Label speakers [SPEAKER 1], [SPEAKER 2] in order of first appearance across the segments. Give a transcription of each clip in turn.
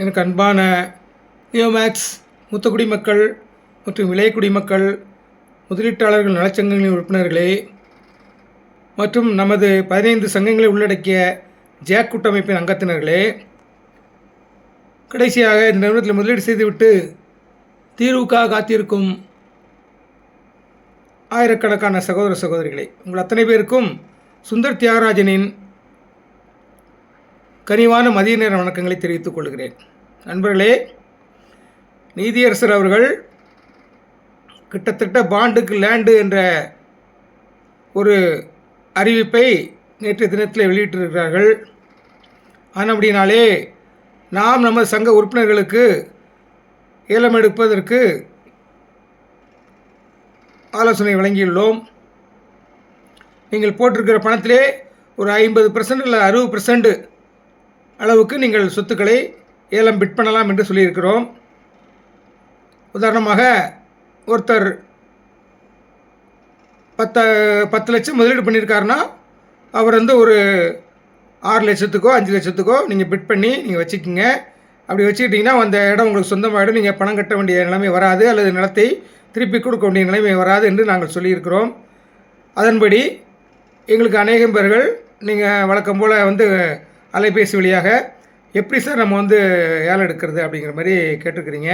[SPEAKER 1] எனக்கு அன்பான நியோமேக்ஸ் மூத்த குடிமக்கள் மற்றும் இளைய குடிமக்கள் முதலீட்டாளர்கள் நலச்சங்கங்களின் உறுப்பினர்களே மற்றும் நமது 15 சங்கங்களை உள்ளடக்கிய ஜாக் கூட்டமைப்பின் அங்கத்தினர்களே, கடைசியாக இந்த நிறுவனத்தில் முதலீடு செய்துவிட்டு தீர்வுக்காக காத்திருக்கும் ஆயிரக்கணக்கான சகோதர சகோதரிகளே, உங்கள் அத்தனை பேருக்கும் சுந்தர் தியாகராஜனின் கனிவான மதிய நேர வணக்கங்களை தெரிவித்துக் கொள்கிறேன். நண்பர்களே, நீதியரசர் அவர்கள் கிட்டத்தட்ட பாண்டுக்கு லேண்டு என்ற ஒரு அறிவிப்பை நேற்றைய தினத்தில் வெளியிட்டிருக்கிறார்கள். ஆனபடினாலே நாம் நமது சங்க உறுப்பினர்களுக்கு ஏலம் எடுப்பதற்கு ஆலோசனை வழங்கியுள்ளோம். நீங்கள் போட்டிருக்கிற பணத்திலே ஒரு 50% இல்லை 60% அளவுக்கு நீங்கள் சொத்துக்களை ஏலம் பிட் பண்ணலாம் என்று சொல்லியிருக்கிறோம். உதாரணமாக ஒருத்தர் 10 லட்சம் முதலீடு பண்ணியிருக்காருன்னா அவர் ஒரு 6 லட்சத்துக்கோ 5 லட்சத்துக்கோ நீங்கள் பிட் பண்ணி நீங்கள் வச்சுக்கிங்க. அப்படி வச்சுக்கிட்டிங்கன்னா அந்த இடம் உங்களுக்கு சொந்தமாகிடும். நீங்கள் பணம் கட்ட வேண்டிய நிலைமை வராது, அல்லது நிலத்தை திருப்பி கொடுக்க வேண்டிய நிலைமை வராது என்று நாங்கள் சொல்லியிருக்கிறோம். அதன்படி எங்களுக்கு அநேகம் பேர்கள் நீங்கள் வழக்கம் போல் அலைபேசி வழியாக எப்படி சார் நம்ம ஏலம் எடுக்கிறது அப்படிங்கிற மாதிரி கேட்டிருக்கிறீங்க.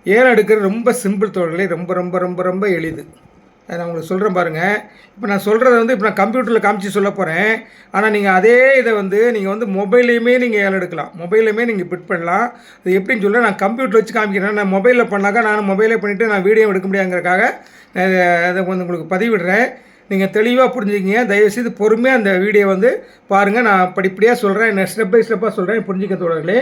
[SPEAKER 1] ஏலம் எடுக்கிறது ரொம்ப சிம்பிள் தோழர்களே, ரொம்ப ரொம்ப ரொம்ப ரொம்ப எளிது. நான் உங்களுக்கு சொல்கிறேன் பாருங்கள். இப்போ நான் சொல்கிறத இப்போ நான் கம்ப்யூட்டரில் காமிச்சு சொல்ல போகிறேன். ஆனால் நீங்கள் அதே இதை நீங்கள் மொபைல்லையுமே நீங்கள் ஏலம் எடுக்கலாம், மொபைல்லையுமே நீங்கள் பிட் பண்ணலாம். அது எப்படின்னு சொல்ல நான் கம்ப்யூட்டர் வச்சு காமிக்கிறேன். நான் மொபைலில் பண்ணாக்கா நான் மொபைலே பண்ணிவிட்டு நான் வீடியோ எடுக்க முடியாங்கிறதுக்காக அதை உங்களுக்கு பதிவிடுறேன். நீங்கள் தெளிவாக புரிஞ்சுக்கிங்க. தயவுசெய்து பொறுமையாக அந்த வீடியோ பாருங்கள். நான் படிப்படியாக சொல்கிறேன், நான் ஸ்டெப் பை ஸ்டெப்பாக சொல்கிறேன், புரிஞ்சுக்க தோழர்களே.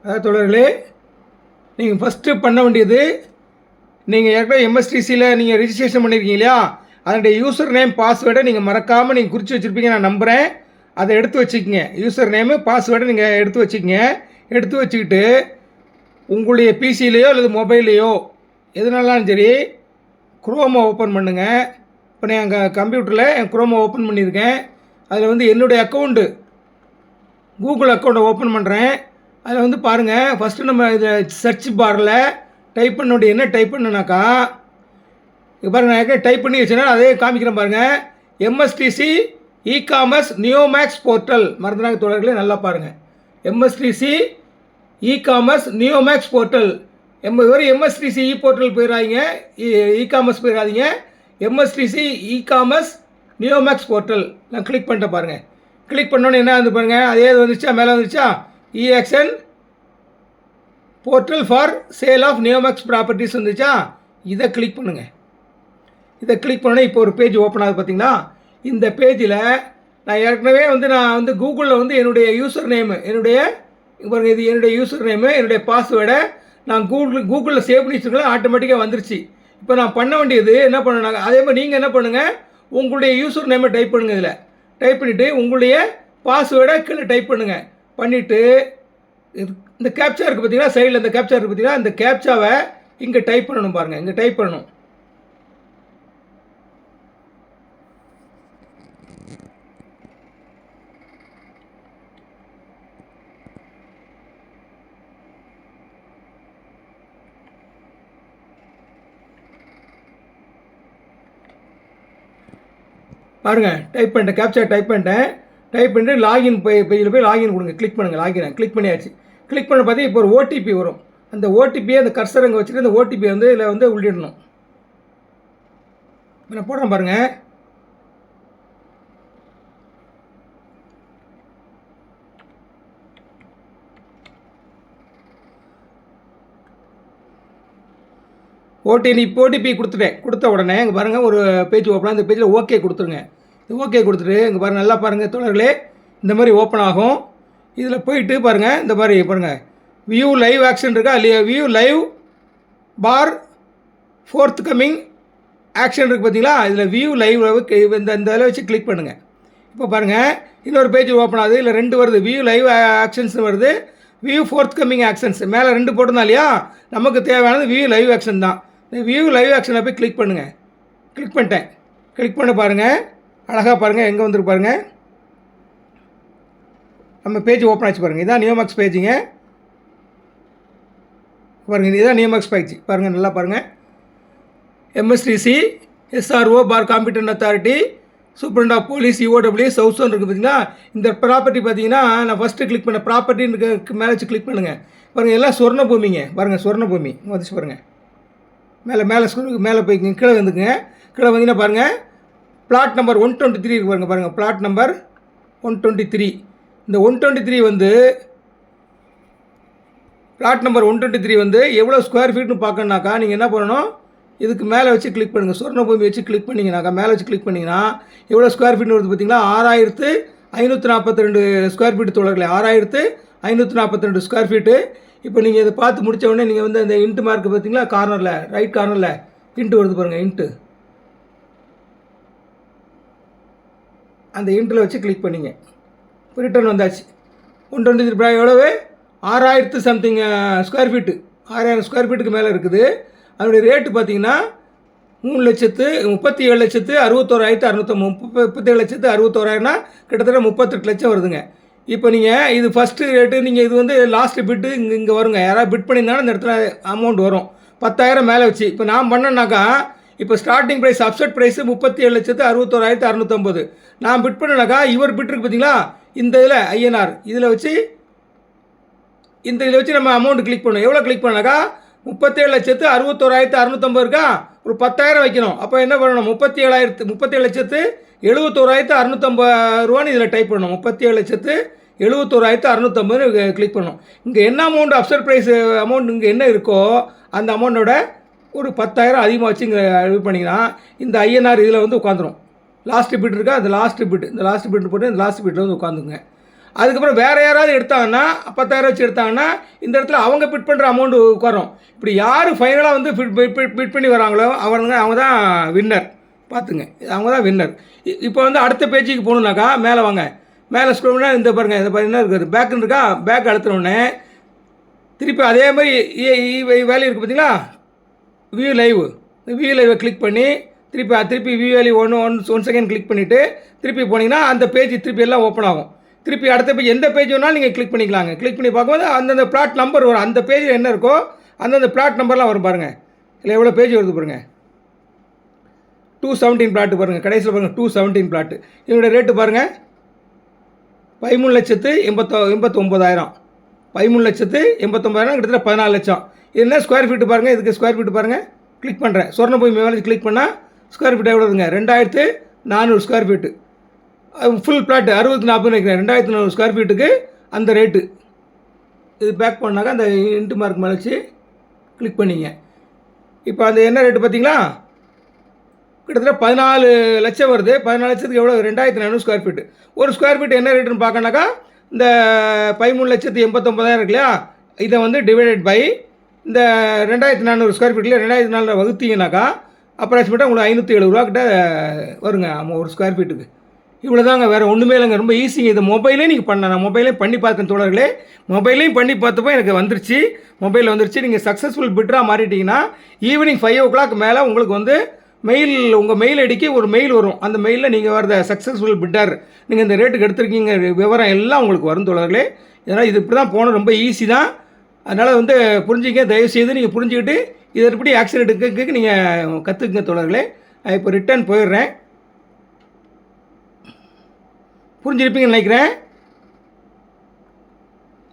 [SPEAKER 1] அதாவது தோழர்களே, நீங்கள் ஃபஸ்ட்டு பண்ண வேண்டியது, நீங்கள் ஏற்கனவே எம்எஸ்டிசியில் நீங்கள் ரிஜிஸ்ட்ரேஷன் பண்ணியிருக்கீங்க இல்லையா, அதனுடைய யூசர் நேம் பாஸ்வேர்டை நீங்கள் மறக்காமல் நீங்கள் குறித்து வச்சுருப்பீங்க, நான் நம்புகிறேன். அதை எடுத்து வச்சுக்கோங்க. யூசர் நேமு பாஸ்வேர்டை நீங்கள் எடுத்து வச்சுக்கோங்க. எடுத்து வச்சுக்கிட்டு உங்களுடைய பிசிலேயோ அல்லது மொபைல்லையோ எதுனாலும் சரி குரோமை ஓப்பன் பண்ணுங்கள். இப்போ நான் எங்கள் கம்ப்யூட்டரில் என் குரோமை ஓப்பன் பண்ணியிருக்கேன். அதில் என்னுடைய அக்கௌண்ட்டு கூகுள் அக்கௌண்ட்டை ஓப்பன் பண்ணுறேன். அதில் பாருங்கள், ஃபஸ்ட்டு நம்ம இதில் சர்ச் பாரில் டைப் பண்ண என்ன டைப் பண்ணுனாக்கா, இப்போ பாருங்கள், நான் ஏற்கனவே டைப் பண்ணி வச்சுனா அதே காமிக்கிறேன் பாருங்கள். MSTC ecommerce Neomax portal. மறந்துனாங்க தோழர்களே, நல்லா பாருங்கள். MSTC ecommerce Neomax portal. MSTC E portal போயிடாதீங்க, இகாமர்ஸ் போயிடாதீங்க. எம்எஸ்டிசி இகாமர்ஸ் நியோமேக்ஸ் போர்ட்டல் நான் கிளிக் பண்ணிட்டேன் பாருங்கள். கிளிக் பண்ணோன்னே என்ன பாருங்கள், அதே வந்துச்சா, மேலே வந்துச்சா, EXN portal for sale of Neomax properties வந்துச்சா. இதை கிளிக் பண்ணுங்கள். இதை கிளிக் பண்ணோன்னே இப்போ ஒரு பேஜ் ஓப்பன் ஆகுது பார்த்தீங்களா. இந்த பேஜில் நான் ஏற்கனவே நான் கூகுளில் என்னுடைய யூசர் நேமு, இது என்னுடைய யூசர் நேமு, என்னுடைய பாஸ்வேர்டை நான் கூகுளில் சேவ் பண்ணி வச்சுருக்கலாம். ஆட்டோமேட்டிக்காக வந்துருச்சு. இப்போ நான் பண்ண வேண்டியது என்ன பண்ணணும், அதே மாதிரி நீங்கள் என்ன பண்ணுங்கள், உங்களுடைய யூசர் நேமை டைப் பண்ணுங்கள். இதில் டைப் பண்ணிவிட்டு உங்களுடைய பாஸ்வேர்டை கீழே டைப் பண்ணுங்கள். பண்ணிவிட்டு இந்த கேப்சா இருக்குது பார்த்தீங்கன்னா, சைடில் இந்த கேப்சா இருக்குது பார்த்தீங்கன்னா, இந்த கேப்சாவை இங்கே டைப் பண்ணணும் பாருங்கள். இங்கே டைப் பண்ணணும். பாருங்கள், டைப் பண்ணிட்டேன், கேப்சா டைப் பண்ணிட்டேன். டைப் பண்ணிட்டு லாகின் பேஜில் போய் லாகின் கொடுங்க. கிளிக் பண்ணுங்கள். லாகின் கிளிக் பண்ணியாச்சு. கிளிக் பண்ண பார்த்தீங்கன்னா இப்போ ஒரு ஓடிபி வரும். அந்த ஓடிபியை அந்த கர்சர் அங்கே வச்சுட்டு அந்த ஓடிபியை இதில் உள்ளிடணும். நான் போடுறேன் பாருங்கள். ஓடிபி கொடுத்துட்டேன். கொடுத்த உடனே இங்கே பாருங்கள், ஒரு பேஜ் ஓப்பன். அந்த பேஜில் ஓகே கொடுத்துருங்க. ஓகே கொடுத்துட்டு இங்கே பாருங்கள், நல்லா பாருங்கள் தோழர்களே, இந்த மாதிரி ஓப்பன் ஆகும். இதில் போயிட்டு பாருங்கள், இந்த மாதிரி பாருங்கள், வியூ லைவ் ஆக்ஷன் இருக்கா இல்லையா, வியூ லைவ் பார் ஃபோர்த் கம்மிங் ஆக்ஷன் இருக்குது பார்த்தீங்களா. இதில் வியூ லைவ் இந்த இதில் வச்சு கிளிக் பண்ணுங்கள். இப்போ பாருங்கள், இன்னொரு பேஜ் ஓப்பன் ஆகுது. இல்லை 2 வருது, வியூ லைவ் ஆக்ஷன்ஸ் வருது, வியூ ஃபோர்த் கம்மிங் ஆக்ஷன்ஸ். மேலே 2 போட்டிருந்தா இல்லையா, நமக்கு தேவையானது வியூ லைவ் ஆக்ஷன் தான். இந்த வியூ லைவ் ஆக்ஷனை போய் கிளிக் பண்ணுங்கள். கிளிக் பண்ணிட்டேன். கிளிக் பண்ண பாருங்கள், அழகாக பாருங்கள் எங்கே வந்துருக்கு பாருங்கள். நம்ம பேஜ் ஓப்பன் ஆச்சு பாருங்கள். இதான் நியோமேக்ஸ் பேஜுங்க பாருங்கள். இதுதான் நியோமேக்ஸ் பேஜ் பாருங்கள், நல்லா பாருங்கள். MSTC SRO for competent authority superintendent of police EOW south zone இருக்குது பார்த்தீங்களா. இந்த ப்ராப்பர்ட்டி பார்த்தீங்கன்னா நான் ஃபஸ்ட்டு கிளிக் பண்ண ப்ராப்பர்ட்டின்னு மேலே வச்சு கிளிக் பண்ணுங்கள். பாருங்கள் எல்லாம் சொர்ண பூமிங்க பாருங்கள், சொர்ண பூமி வந்துச்சு பாருங்கள். மேலே மேலே போய்க்குங்க, கீழே வந்துக்குங்க. கீழே வந்தீங்கன்னா பாருங்கள் பிளாட் நம்பர் 123 இருக்கு பாருங்கள். Flat number 123. இந்த 123 வந்து பிளாட் நம்பர் 123 வந்து எவ்வளோ ஸ்கொயர் ஃபீட்னு பார்க்கணுனாக்கா நீங்கள் என்ன பண்ணணும், இதுக்கு மேலே வச்சு கிளிக் பண்ணுங்கள். சொர்ண பூமி வச்சு கிளிக் பண்ணிங்கனாக்கா, மேலே வச்சு கிளிக் பண்ணிங்கன்னா எவ்வளோ ஸ்கொயர் ஃபீட்னு வருது பார்த்தீங்களா. 6542 ஸ்கொயர் ஃபீட் தோழர்களே, 6542 ஸ்கொயர் ஃபீட்டு. இப்போ நீங்கள் இதை பார்த்து முடித்த உடனே நீங்கள் வந்து அந்த இன்ட்டு மார்க் பார்த்தீங்களா, கார்னரில் ரைட் கார்னரில் இன்ட்டு வருது பாருங்கள். இன்ட்டு அந்த இன்ட்டில் வச்சு கிளிக் பண்ணிங்க. இப்போ ரிட்டர்ன் வந்தாச்சு. 123 எவ்வளவு, 6000 சம்திங் ஸ்கொயர் ஃபீட்டு, 6000 ஸ்கொயர் ஃபீட்டுக்கு மேலே இருக்குது. அதனுடைய ரேட்டு பார்த்தீங்கன்னா 3,67,61,650. 37,61,61000 கிட்டத்தட்ட 38 லட்சம் வருதுங்க. இப்போ நீங்கள் இது ஃபஸ்ட்டு ரேட்டு, நீங்கள் இது வந்து லாஸ்ட்டு பிட்டு இங்கே வருங்க. யாராவது பிட் பண்ணியிருந்தாலும் இந்த இடத்துல அமௌண்ட் வரும் 10,000 மேலே வச்சு. இப்போ நான் பண்ணேன்னாக்கா, இப்போ ஸ்டார்டிங் ப்ரைஸ் அப்செட் ப்ரைஸு 37,61,650. நான் பிட் பண்ணேனாக்கா இவர் பிட் இருக்குது பார்த்தீங்களா, இந்த இதில் ஐஎன்ஆர் இதில் வச்சு நம்ம அமௌண்ட் கிளிக் பண்ணணும். எவ்வளோ கிளிக் பண்ணாக்கா 37,61,650 இருக்கா, ஒரு 10,000 வைக்கணும். அப்போ என்ன பண்ணணும், 37,71,650 இதில் டைப் பண்ணணும். 37,71,650 கிளிக் பண்ணணும். இங்கே என்ன அமௌண்ட் அப்செட் ப்ரைஸ் அமௌண்ட் இங்கே என்ன இருக்கோ அந்த அமௌண்ட்டோட ஒரு 10,000 அதிகமாக வச்சு இங்கே இது பண்ணிங்கன்னா இந்த ஐஎன்ஆர் இதில் வந்து உட்காந்துரும். லாஸ்ட்டு பிட் இருக்கா, அந்த லாஸ்ட்டு பிட் போட்டு இந்த லாஸ்ட் பிட்டில் வந்து உட்காந்துங்க. அதுக்கப்புறம் வேறு யாராவது எடுத்தாங்கன்னா 10,000 வச்சு எடுத்தாங்கன்னா இந்த இடத்துல அவங்க பிட் பண்ணுற அமௌண்ட்டு உட்காரும். இப்படி யார் ஃபைனலாக வந்து பிட் பண்ணி வராங்களோ அவங்க தான் வின்னர். பார்த்துங்க, அவங்க தான் வின்னர். இப்போ வந்து அடுத்த பேஜுக்கு போகணுன்னாக்கா மேலே வாங்க. மேலே ஸ்க்ரோல் பண்ணால் இந்த பாருங்கள், இந்த என்ன இருக்குது பேக்குன்னு இருக்கா, பேக் அழுத்தினோடனே திருப்பி அதே மாதிரி வேல்யூ இருக்குது பார்த்தீங்களா, வியூ லைவை கிளிக் பண்ணி திருப்பி view value one second click பண்ணிவிட்டு திருப்பி போனீங்கன்னா அந்த பேஜ் திருப்பி எல்லாம் ஓப்பன் ஆகும். திருப்பி அடுத்த பேஜ் எந்த பேஜ் வேணாலும் நீங்கள் கிளிக் பண்ணிக்கலாங்க. கிளிக் பண்ணி பார்க்கும்போது அந்தந்த பிளாட் நம்பர் வரும். அந்த பேஜில் என்ன இருக்கோ அந்தந்த பிளாட் நம்பர்லாம் வரும் பாருங்கள். இல்லை எவ்வளோ பேஜ் வருது பாருங்கள், 217 பிளாட்டு பாருங்கள். கடைசியில் பாருங்கள் 217 பிளாட்டு. இதனுடைய ரேட்டு பாருங்கள் 13,89,000. 13,89,000 கிட்டத்தட்ட 14 லட்சம். இது என்ன ஸ்கொயர் ஃபீட்டு பாருங்கள், இதுக்கு ஸ்கொயர் ஃபீட்டு பாருங்கள். கிளிக் பண்ணுறேன், சொர்ண பூமி மேலே கிளிக் பண்ணால் ஸ்கொயர் ஃபீட் எவ்வளோ வருதுங்க, 2,400 ஸ்கொயர் ஃபீட்டு. ஃபுல் பிளாட்டு 60-40 நினைக்கிறேன். 2,400 ஸ்கொயர் ஃபீட்டுக்கு அந்த ரேட்டு. இது பேக் பண்ணாக்கா அந்த இன்ட்டு மார்க் மேலே வச்சு கிளிக் பண்ணிங்க. இப்போ அந்த என்ன ரேட்டு பார்த்தீங்களா, கிட்டத்தட்ட 14 லட்சம் வருது. 14 லட்சத்துக்கு எவ்வளோ, 2,400 ஸ்கொயர் ஃபீட்டு. ஒரு ஸ்கொயர் ஃபீட் என்ன ரேட்டுன்னு பார்க்கணாக்கா இந்த 13,89,000 இருக்கு இல்லையா, இதை வந்து டிவைடட் பை இந்த 2,400 ஸ்கொயர் ஃபீட்டில் 2,400 வகுத்தீங்கன்னாக்கா அப்ராக்சிமேட்டாக உங்களுக்கு 570 ரூபா கிட்ட வருங்க ஒரு ஸ்கொயர் ஃபீட்டுக்கு. இவ்வளோ தாங்க, வேறு ஒன்றுமே இல்லைங்க. ரொம்ப ஈஸிங்க. இது மொபைலே நீங்கள் பண்ணலாம். நான் மொபைலே பண்ணி பார்த்தேன் தோழர்களே. மொபைலையும் பண்ணி பார்த்தப்போ எனக்கு வந்துருச்சு, மொபைலில் வந்துருச்சு. நீங்கள் சக்ஸஸ்ஃபுல் பிட்டராக மாறிட்டீங்கன்னா ஈவினிங் 5 o'clock மேலே உங்களுக்கு வந்து உங்கள் மெயில் ஐடிக்கு ஒரு மெயில் வரும். அந்த மெயிலில் நீங்கள் வரத சக்ஸஸ்ஃபுல் பிட்டர், நீங்கள் இந்த ரேட்டுக்கு எடுத்துருக்கீங்க விவரம் எல்லாம் உங்களுக்கு வரும் தோழர்களே. இதனால் இது இப்படி தான் போகணும், ரொம்ப ஈஸி தான். அதனால் வந்து புரிஞ்சுக்க, தயவுசெய்து நீங்கள் புரிஞ்சுக்கிட்டு இதை எப்படி ஆக்சிடென்ட் எடுக்கிறதுக்கு நீங்கள் கற்றுக்குங்க தோழர்களே. இப்போ ரிட்டர்ன் போயிடுறேன். புரிஞ்சிருப்பீங்கன்னு நினைக்கிறேன்.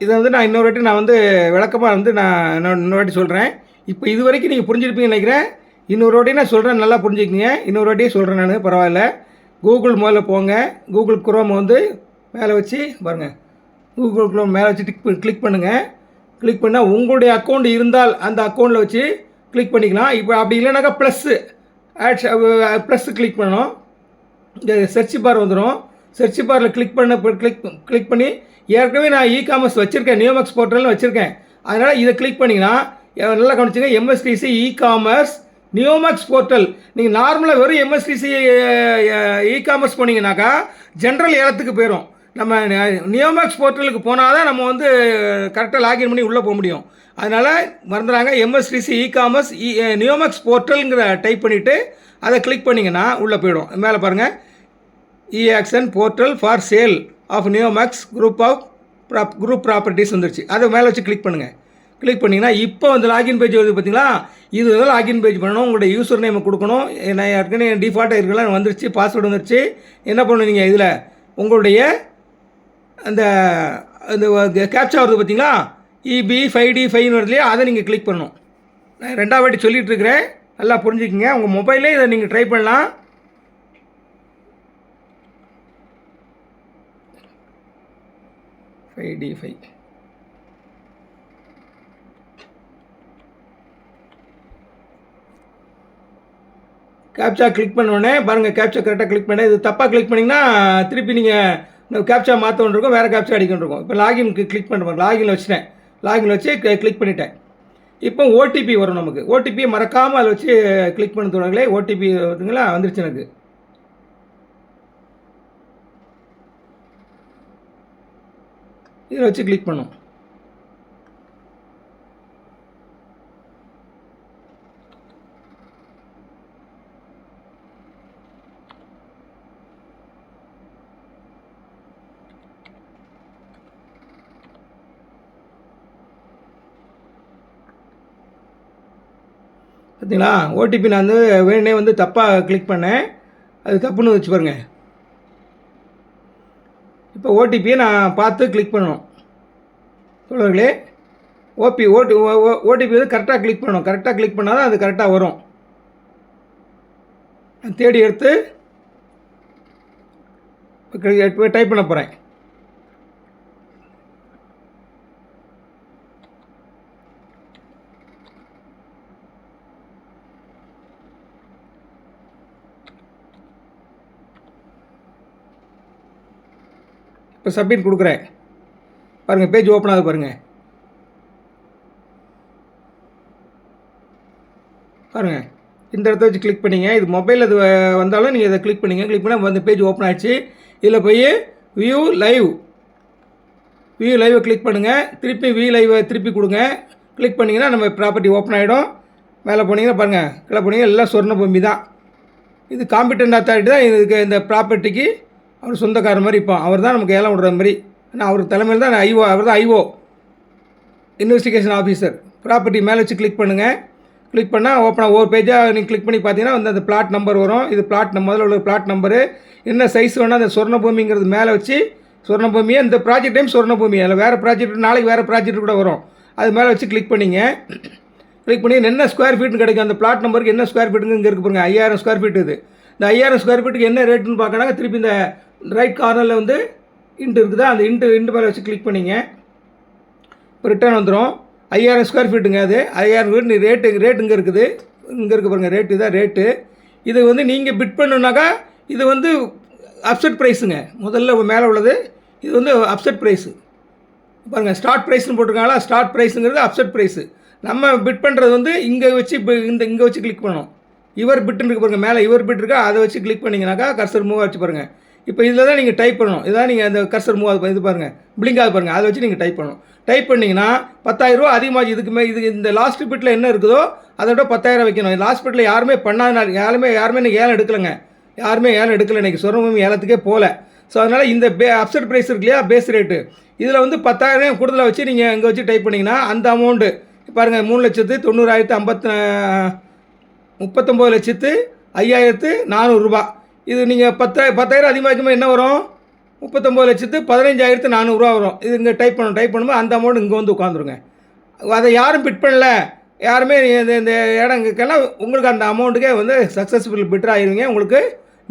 [SPEAKER 1] இதை வந்து நான் இன்னொரு வாட்டி நான் வந்து விளக்கமாக வந்து நான் இன்னொரு வாட்டி சொல்கிறேன். இப்போ இது வரைக்கும் நீங்கள் புரிஞ்சிருப்பீங்கன்னு நினைக்கிறேன். இன்னொரு வாட்டி நான் சொல்கிறேன், நல்லா புரிஞ்சுக்கிங்க. இன்னொரு வாட்டியே சொல்கிறேன் நான், பரவாயில்ல. கூகுள் முதல்ல போங்க. கூகுள் குரோம் வந்து மேலே வச்சு பாருங்கள், கூகுள் குரோம் மேலே வச்சு கிளிக் பண்ணுங்கள். கிளிக் பண்ணால் உங்களுடைய அக்கௌண்ட் இருந்தால் அந்த அக்கௌண்ட்டில் வச்சு கிளிக் பண்ணிக்கலாம். இப்போ அப்படி இல்லைனாக்கா ப்ளஸ் கிளிக் பண்ணணும். இந்த சர்ச் பார் வந்துடும். சர்ச் பாரில் கிளிக் பண்ணி ஏற்கனவே நான் இகாமர்ஸ் வச்சுருக்கேன், நியோமேக்ஸ் போர்ட்டல்னு வச்சுருக்கேன். அதனால் இதை கிளிக் பண்ணிங்கன்னா நல்லா கவனிச்சுங்க, எம்எஸ்டிசி இகாமர்ஸ் நியோமேக்ஸ் போர்ட்டல். நீங்கள் நார்மலாக வெறும் எம்எஸ்டிசி இகாமர்ஸ் போனீங்கன்னாக்கா ஜென்ரல் ஏலத்துக்கு போயிடும். நம்ம நியோமேக்ஸ் போர்ட்டலுக்கு போனால் தான் நம்ம வந்து கரெக்டாக லாகின் பண்ணி உள்ளே போக முடியும். அதனால் மறந்துடாங்க, எம்எஸ்டிசி இ-காமர்ஸ் நியோமேக்ஸ் போர்ட்டலுங்கிற டைப் பண்ணிவிட்டு அதை கிளிக் பண்ணிங்கன்னா உள்ளே போயிடும். மேலே பாருங்கள், e-auction portal for sale of Neomax group properties வந்துருச்சு. அதை மேலே வச்சு கிளிக் பண்ணுங்கள். கிளிக் பண்ணிங்கன்னா இப்போ வந்து லாகின் பேஜ் வருது பார்த்தீங்களா, இது தான் லாகின் பேஜ் பண்ணணும். உங்களுடைய யூசர் நேமை கொடுக்கணும். நான் ஏற்கனவே டிஃபால்ட்டாக இருக்கலாம் வந்துருச்சு, பாஸ்வேர்டு வந்துருச்சு. என்ன பண்ணணும், நீங்கள் இதில் உங்களுடைய அந்த கேப்சா வருது பார்த்தீங்களா, EB5D5 வருது இல்லையா, அதை நீங்கள் கிளிக் பண்ணணும். நான் 2வது வாட்டி சொல்லிகிட்டு இருக்கிறேன், நல்லா புரிஞ்சுக்கிங்க. உங்கள் மொபைலே இதை நீங்கள் ட்ரை பண்ணலாம். கேப்சா கிளிக் பண்ணோடனே பாருங்கள், கேப்சா கரெக்டாக கிளிக் பண்ணேன். இது தப்பாக கிளிக் பண்ணிங்கன்னா திருப்பி நீங்கள் கேப்சா மாற்றணும் இருக்கும், வேறு கேப்சா அடிக்கணும் இருக்கும். இப்போ லாகின்க்கு கிளிக் பண்ணுறேன், லாகின் வச்சுட்டேன். லாகின் வச்சு கிளிக் பண்ணிட்டேன். இப்போ ஓடிபி வரும் நமக்கு. ஓடிபியை மறக்காமல் அதை வச்சு கிளிக் பண்ண தோணுங்களே. ஓடிபி வருதுங்களா, வந்துருச்சு எனக்கு. இதில் வச்சு கிளிக் பண்ணும். பார்த்தீங்களா, ஓடிபி நான் வந்து வேணே வந்து தப்பாக கிளிக் பண்ணேன், அது தப்புன்னு வச்சு பாருங்க. இப்போ ஓடிபியை நான் பார்த்து கிளிக் பண்ணணும் தோழர்களே. ஓடிபி வந்து கரெக்டாக கிளிக் பண்ணணும். கரெக்டாக கிளிக் பண்ணால் தான் அது கரெக்டாக வரும். நான் தேடி எடுத்து டைப் பண்ண போகிறேன். இப்போ சப்மிட் கொடுக்குறேன். பாருங்கள், பேஜ் ஓப்பன் ஆகுது பாருங்கள். பாருங்கள், இந்த இடத்த வச்சு கிளிக் பண்ணிங்க. இது மொபைலில் இது வந்தாலும் நீங்கள் இதை கிளிக் பண்ணிங்க. கிளிக் பண்ணால் அந்த பேஜ் ஓப்பன் ஆகிடுச்சு. இதில் போய் வியூ லைவை கிளிக் பண்ணுங்கள். திருப்பி வியூ லைவை திருப்பி கொடுங்க. கிளிக் பண்ணிங்கன்னா நம்ம ப்ராப்பர்ட்டி ஓப்பன் ஆகிடும். மேலே போனீங்கன்னா பாருங்கள், கீழே போனீங்கன்னா எல்லாம் சொர்ணபூமி தான். இது காம்பிடென்ட் அத்தாரிட்டி தான் இதுக்கு, இந்த ப்ராப்பர்ட்டிக்கு அவர் சொந்தக்கார மாதிரி. இப்போ அவர் தான் நமக்கு ஏலம் விடுற மாதிரி. ஆனால் அவர் தலைமையில் தான் அவர் தான் ஐஓ, இன்வெஸ்டிகேஷன் ஆஃபீஸர். ப்ராப்பர்ட்டி மேலே வச்சு கிளிக் பண்ணுங்கள். கிளிக் பண்ணால் ஓப்பனாக ஒவ்வொரு பேஜாக நீங்கள் கிளிக் பண்ணி பார்த்தீங்கன்னா வந்து அந்த பிளாட் நம்பர் வரும். இது முதல்ல உள்ள பிளாட் நம்பரு, என்ன சைஸ் வேணால் அந்த சொர்ணபூமிங்கிறது மேலே வச்சு, சொர்ணபூமியை இந்த ப்ராஜெக்ட் டைம் சொர்ணபூமி, அதில் வேறு ப்ராஜெக்ட் நாளைக்கு வேறு ப்ராஜெக்ட் கூட வரும். அது மேலே வச்சு கிளிக் பண்ணிங்க. கிளிக் பண்ணி என்ன ஸ்கொயர் ஃபீட்னு கிடைக்கும், அந்த பிளாட் நம்பருக்கு என்ன ஸ்கொயர் ஃபீட்டுங்க இங்கே இருக்குது பாருங்க, 5000 ஸ்கொயர் ஃபீட். இது இந்த 5000 ஸ்கொயர் ஃபீட்டுக்கு என்ன ரேட்டுன்னு பார்க்கறாங்க. திருப்பி இந்த ரைட் கார்னரில் வந்து இன்ட்டு இருக்குதா, அந்த இன்ட்டு மேலே வச்சு கிளிக் பண்ணிங்க. இப்போ ரிட்டர்ன் வந்துடும். 5000 ஸ்கொயர் ஃபீட்டுங்க. அது 5000 ஃபீட் ரேட்டு இங்கே இருக்குது. இங்கே இருக்குது பாருங்கள், ரேட்டு இதான் ரேட்டு. இது வந்து நீங்கள் பிட் பண்ணுனாக்கா இது வந்து அப்செட் ப்ரைஸுங்க. முதல்ல மேலே உள்ளது இது வந்து அப்செட் ப்ரைஸு. பாருங்கள், ஸ்டார்ட் ப்ரைஸ்னு போட்டிருக்காங்களா, ஸ்டார்ட் ப்ரைஸுங்கிறது அப்செட் ப்ரைஸு. நம்ம பிட் பண்ணுறது வந்து இங்கே வச்சு இங்கே வச்சு கிளிக் பண்ணணும். இவர் பிட்டுன்னு இருக்கு பாருங்கள், மேலே இவர் பிட் இருக்கா, அதை வச்சு கிளிக் பண்ணிங்கனாக்கா கர்சர் மூவ் ஆச்சு பாருங்கள். இப்போ இதில் தான் நீங்கள் டைப் பண்ணணும். இதான் நீங்கள் அந்த கர்சர் மூவ் ஆகுது, இது பாருங்கள் பிளிங்க் ஆகுது பாருங்கள், அதை வச்சு நீங்கள் டைப் பண்ணணும். டைப் பண்ணிங்கன்னா 10,000 ரூபா அதிகமாகி. இது இந்த லாஸ்ட் பிட்டில் என்ன இருக்குதோ அதை விட 10,000 வைக்கணும். லாஸ்ட் பிட்டில் யாருமே பண்ணாத, யாருமே இன்றைக்கி ஏலம் எடுக்கலைங்க. யாருமே ஏலம் எடுக்கலை இன்றைக்கி, சொர்ணபூமி ஏலத்துக்கே போகல. ஸோ அதனால் இந்த அப்செட் ப்ரைஸ் இருக்கு இல்லையா, பேஸ் ரேட்டு, இதில் வந்து 10,000 கூடுதலாக வச்சு நீங்கள் இங்கே வச்சு டைப் பண்ணிங்கன்னா அந்த அமௌண்ட்டு பாருங்கள், 3,90,039,5,400 ரூபா. இது நீங்கள் 10,000 அதிகமாக வைக்கும்போது என்ன வரும், 39,15,400 ரூபா வரும். இது இங்கே டைப் பண்ணும்போது அந்த அமௌண்ட் இங்கே வந்து உட்காந்துருங்க. அதை யாரும் பிட் பண்ணல, யாருமே இந்த இடங்கெல்லாம் உங்களுக்கு அந்த அமௌண்ட்டுக்கே வந்து சக்ஸஸ்ஃபுல் பிட்டர் ஆகிடுவீங்க. உங்களுக்கு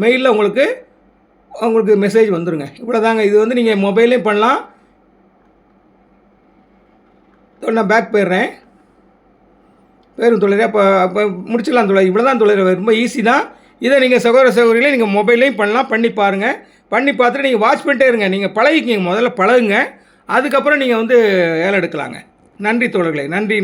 [SPEAKER 1] மெயிலில் உங்களுக்கு மெசேஜ் வந்துடுங்க. இவ்வளோ தாங்க. இது வந்து நீங்கள் மொபைல்லையும் பண்ணலாம். நான் பேக் போயிடுறேன். பேரும் தொழில் அப்போ முடிச்சிடலாம் தொழில். இவ்வளோ தான் தொழில், ரொம்ப ஈஸி தான். இதை நீங்கள் சகோதரிகளே நீங்கள் மொபைல்லையும் பண்ணலாம். பண்ணி பாருங்கள். பண்ணி பார்த்துட்டு நீங்கள் வாட்ச் பண்ணிட்டே இருங்க. நீங்கள் பழகிக்கிங்க, முதல்ல பழகுங்க, அதுக்கப்புறம் நீங்கள் வந்து ஏலம் எடுக்கலாங்க. நன்றி தோழர்களே, நன்றி.